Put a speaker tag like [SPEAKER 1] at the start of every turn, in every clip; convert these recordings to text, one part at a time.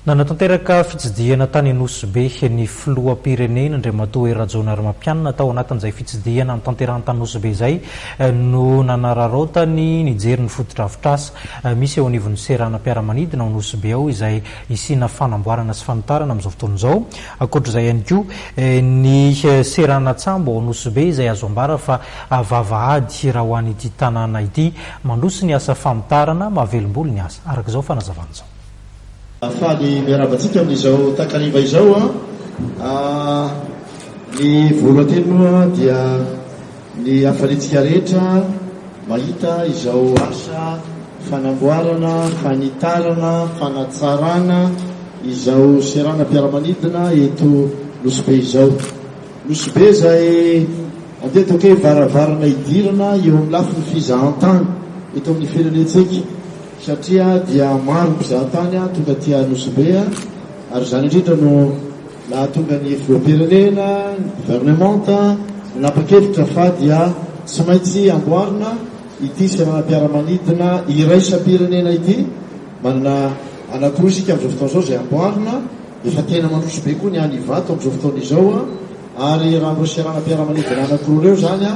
[SPEAKER 1] Nanatanteraka fitsidiana tany Nosy Be ny filoha-pirenena Andriamatoa Hery Rajaonarimampianina tao anatin'izay fitsidiana ny tanterahany tany Nosy Be izay no nanararaotany nijery ny fotodrafitrasa misy eo anivon'ny seranam-piaramanidina ao Nosy Be ao izay isina fanamboarana sy fanitarana amin'izao fotoana izao. Ankoatr'izay ihany koa ny seranatsambo ao Nosy Be izay azo ambara fa vavahady raha ho an'ity tanàna ity mandroso ny asa fanitarana mahavelom-bolo ny asa. Arak'izao fanazavana izao.
[SPEAKER 2] Faly miaravantsika amin'izao takariva izao ny voalohany moa dia ny afanitsika rehetra mahita izao asa fanamboarana, fanitarana, fanatsarana izao seranam-piaramanidina eto Nosy Be izao. Nosy Be zay andetako hoe varavarana idirana eo amin'ny lafiny fizahantany eto amin'ny firenentsika satria dia maro mpizahatany tonga tia Nosy Be ary zany indrindra no nahatonga ny filoham-pirenena gouvernemanta nanapa-kevitra fa dia tsy maintsy amboarina ity seranam-piaramanidina iraisam-pirenena ity. Manana anankiroa isika amin'izao fotoana izao zay amboarina efa tena mandroso be koa ny any Ivato amin'izao fotoana izao ary raha mbo seranam-piaramanidina anankiroa reo zany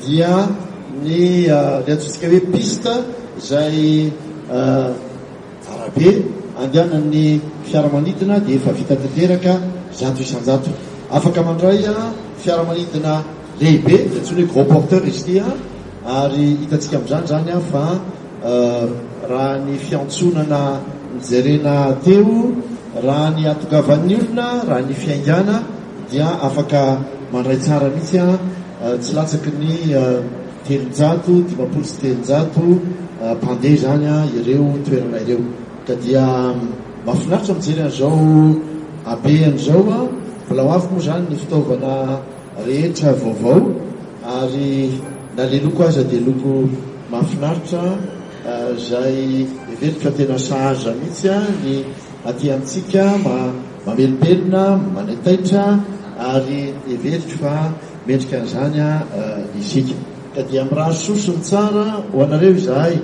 [SPEAKER 2] dia ny antsotsika hoe piste zay arabe andehanan'ny fiaramanidina dia efa vita tanteraka zato isan-jato afaka mandray fiaramanidina lehibe antsoina hoe gros porteur izy ity ary hitantsika amin'izany zany fa raha ny fiantsonana nijerena teo, raha ny atogavan'ny olona, raha ny fiaingana dia afaka mandray tsara mihitsy tsy latsaky ny 300 dimapolo sy 300 mpandeha zany ireo toerana ireo. Ka dia mahafinaritra mijery an'izao abean'izao mbola ho avy moa zany ny fitaovana rehetra vaovao ary na le loko aza dia loko mahafinaritra zay everika tena sahaza mihitsy ny aty amintsika mamelopelona manetaitra ary everika fa mendrika an'izany isika. Ka dia miraha sosony tsara ho anareo izahay.